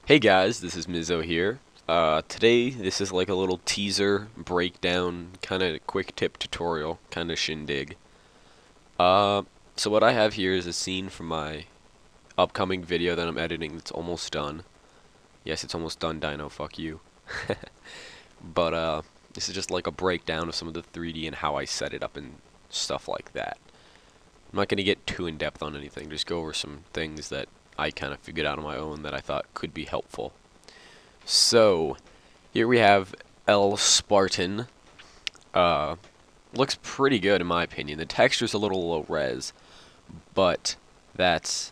Hey guys, this is Mizzo here. Today, this is like a little teaser, breakdown, kind of quick tip tutorial, kind of shindig. Uh, so what I have here is a scene from my upcoming video that I'm editing that's almost done. Yes, it's almost done, Dino, fuck you. But this is just like a breakdown of some of the 3D and how I set it up and stuff like that. I'm not going to get too in-depth on anything, just go over some things that I kind of figured out on my own that I thought could be helpful. So, here we have L Spartan. Uh, Looks pretty good in my opinion. The texture's a little low res, but that's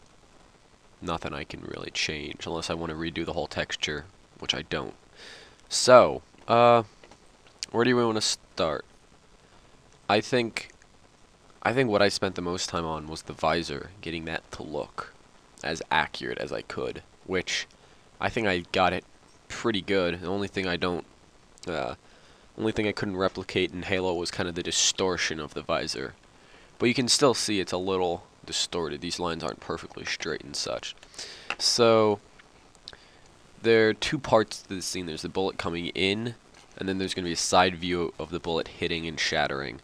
nothing I can really change unless I want to redo the whole texture, which I don't. So, where do you want to start? I think what I spent the most time on was the visor, getting that to look as accurate as I could, which I think I got it pretty good. The only thing only thing I couldn't replicate in Halo was kind of the distortion of the visor. But you can still see it's a little distorted. These lines aren't perfectly straight and such. So, there are two parts to this scene. There's the bullet coming in, and then there's going to be a side view of the bullet hitting and shattering.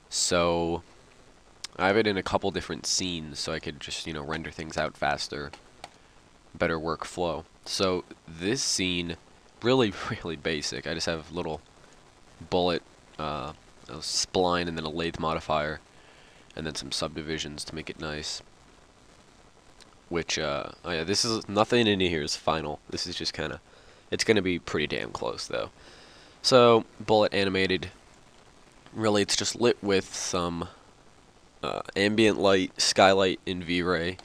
So, I have it in a couple different scenes, so I could just, render things out faster. Better workflow. So, this scene, really, really basic. I just have a little bullet, a spline, and then a lathe modifier, and then some subdivisions to make it nice. Which, oh yeah, this is, nothing in here is final. This is just kind of, it's going to be pretty damn close, though. So, bullet animated. Really, it's just lit with some ambient light, skylight in V-Ray,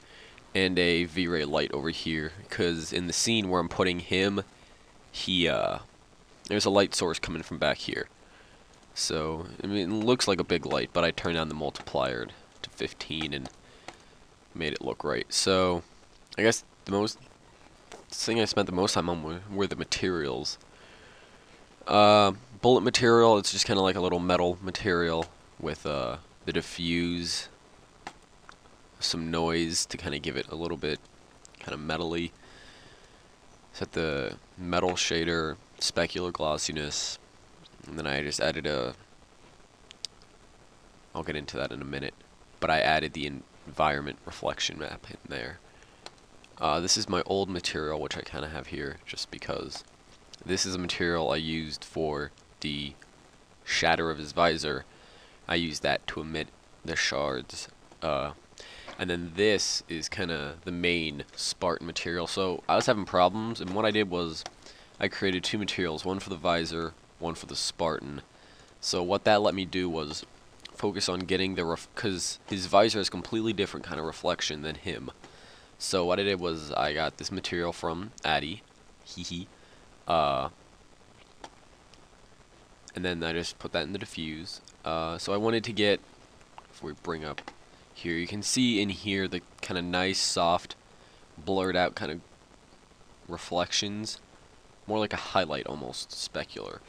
and a V-Ray light over here. Because in the scene where I'm putting him, there's a light source coming from back here. So, I mean, it looks like a big light, but I turned down the multiplier to 15 and made it look right. So, I guess the thing I spent the most time on were the materials. Bullet material, it's just kind of like a little metal material with the diffuse, some noise to kind of give it a little bit kind of metally. Set the metal shader, specular glossiness, and then I just added I'll get into that in a minute, but I added the environment reflection map in there. This is my old material, which I kind of have here, just because this is a material I used for the shatter of his visor. I used that to emit the shards. And then this is kind of the main Spartan material. So I was having problems, and what I did was I created two materials, one for the visor, one for the Spartan. So what that let me do was focus on getting the because his visor is completely different kind of reflection than him. So what I did was I got this material from Addy, hee, and then I just put that in the diffuse. So I wanted to get, if we bring up here, you can see in here the kind of nice, soft, blurred out kind of reflections. More like a highlight almost, specular.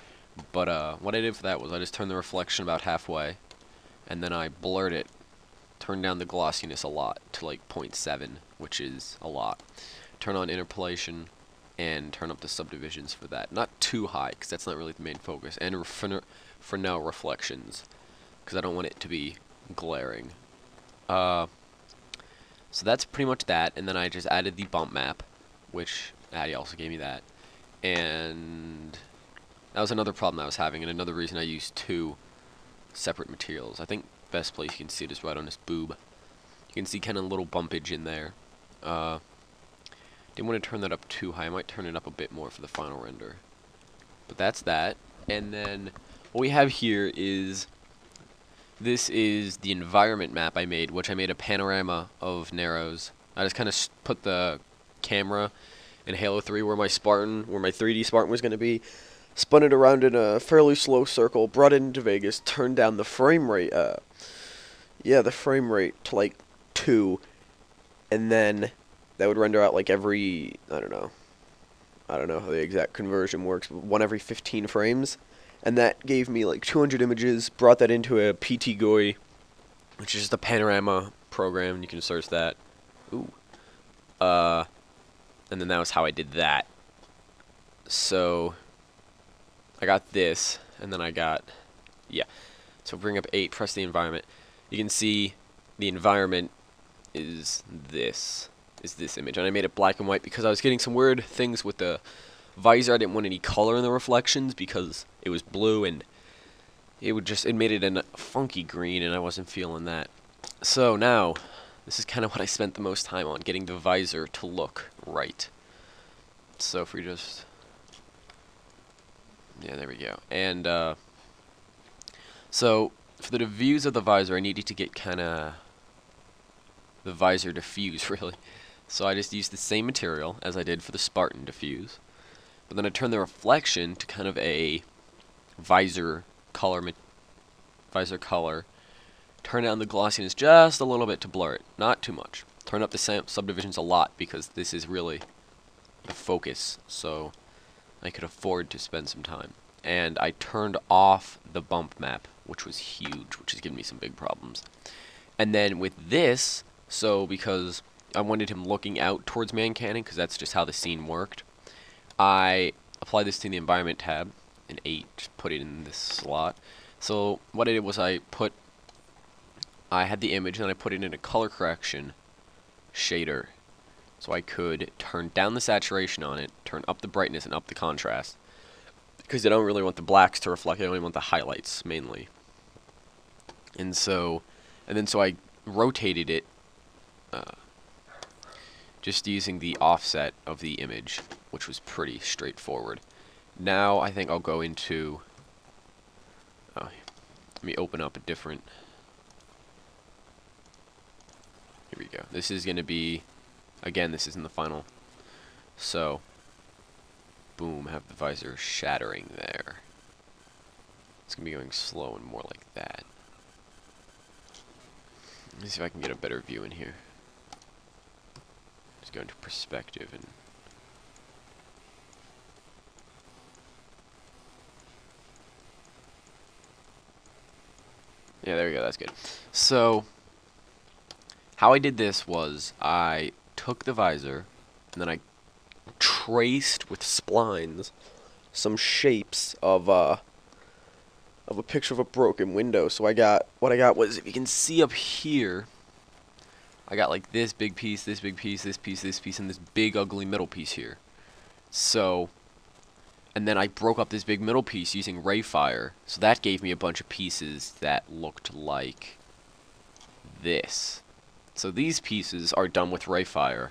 But what I did for that was I just turned the reflection about halfway, and then I blurred it, turned down the glossiness a lot to like 0.7, which is a lot. Turn on interpolation, and turn up the subdivisions for that. Not too high, because that's not really the main focus. And for now, reflections, because I don't want it to be glaring. So that's pretty much that, and then I just added the bump map, which Addy also gave me that. And that was another problem I was having, and another reason I used two separate materials. I think best place you can see it is right on this boob. You can see kind of a little bumpage in there. Didn't want to turn that up too high. I might turn it up a bit more for the final render. But that's that. And then what we have here is, this is the environment map I made, which I made a panorama of Narrows. I just kind of put the camera in Halo 3 where my 3D Spartan was going to be, spun it around in a fairly slow circle, brought it into Vegas, turned down the frame rate, the frame rate to like 2, and then that would render out like every, I don't know how the exact conversion works, but one every 15 frames. And that gave me like 200 images, brought that into a PTGui, which is just a panorama program. You can search that. Ooh. And then that was how I did that. So I got this, and then I got, yeah. So bring up 8, press the environment. You can see the environment is this image, and I made it black and white because I was getting some weird things with the visor. I didn't want any color in the reflections because it was blue, and it made it a funky green, and I wasn't feeling that. So now, this is kind of what I spent the most time on, getting the visor to look right. So if we just, yeah, there we go. And so for the views of the visor, I needed to get kind of the visor diffuse, really. So I just used the same material as I did for the Spartan diffuse, but then I turned the reflection to kind of a visor color, turn down the glossiness just a little bit to blur it, not too much. Turn up the subdivisions a lot because this is really the focus, so I could afford to spend some time. And I turned off the bump map, which was huge, which is giving me some big problems. And then with this, so because I wanted him looking out towards Man Cannon, because that's just how the scene worked, I applied this to the environment tab, an 8, just put it in this slot. So what I did was I had the image and I put it in a color correction shader, so I could turn down the saturation on it, turn up the brightness and up the contrast, because I don't really want the blacks to reflect, I only want the highlights mainly. And then I rotated it just using the offset of the image, which was pretty straightforward. Now I think I'll go into, let me open up a different, here we go. This is going to be, again, this is in the final. So, boom, have the visor shattering there. It's going to be going slow and more like that. Let me see if I can get a better view in here. Just go into perspective and yeah, there we go, that's good. So, how I did this was I took the visor and then I traced with splines some shapes of a picture of a broken window. So what I got was, if you can see up here, I got like this big piece, this big piece, this piece, this piece, and this big ugly middle piece here. So, and then I broke up this big middle piece using Rayfire, so that gave me a bunch of pieces that looked like this. So these pieces are done with Rayfire,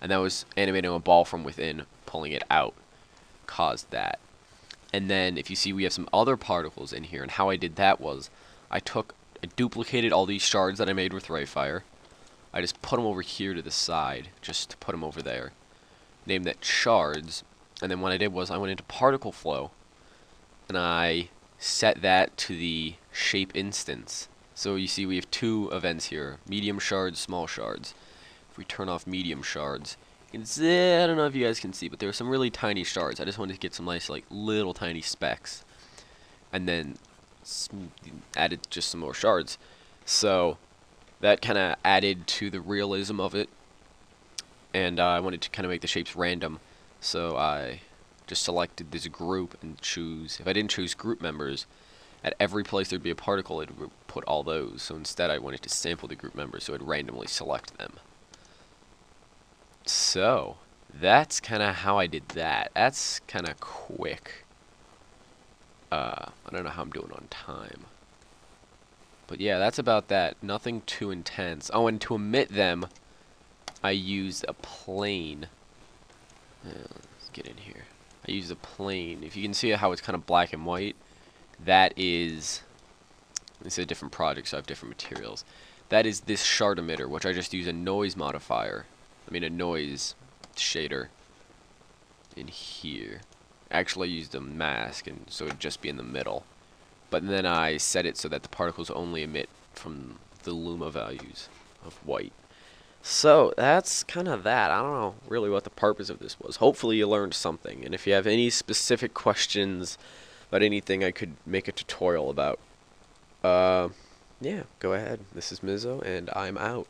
and that was animating a ball from within, pulling it out, caused that. And then if you see, we have some other particles in here, and how I did that was I duplicated all these shards that I made with Rayfire. I just put them over here to the side, just to put them over there. Named that shards, and then what I did was I went into particle flow, and I set that to the shape instance. So you see we have two events here, medium shards, small shards. If we turn off medium shards, you can see, I don't know if you guys can see, but there are some really tiny shards. I just wanted to get some nice, like, little tiny specks. And then added just some more shards. So that kind of added to the realism of it. And I wanted to kind of make the shapes random. So I just selected this group and choose, if I didn't choose group members, at every place there'd be a particle, it would put all those. So instead I wanted to sample the group members, so it'd randomly select them. So, that's kind of how I did that. That's kind of quick. I don't know how I'm doing on time. But yeah, that's about that. Nothing too intense. Oh, and to emit them, I used a plane. Let's get in here. I used a plane. If you can see how it's kind of black and white, that is, this is a different project, so I have different materials. That is this shard emitter, which I just use a noise modifier. I mean a noise shader in here. Actually I used a mask, and so it'd just be in the middle. But then I set it so that the particles only emit from the luma values of white. So that's kind of that. I don't know really what the purpose of this was. Hopefully you learned something, and if you have any specific questions about anything I could make a tutorial about, yeah, go ahead. This is Mizzo, and I'm out.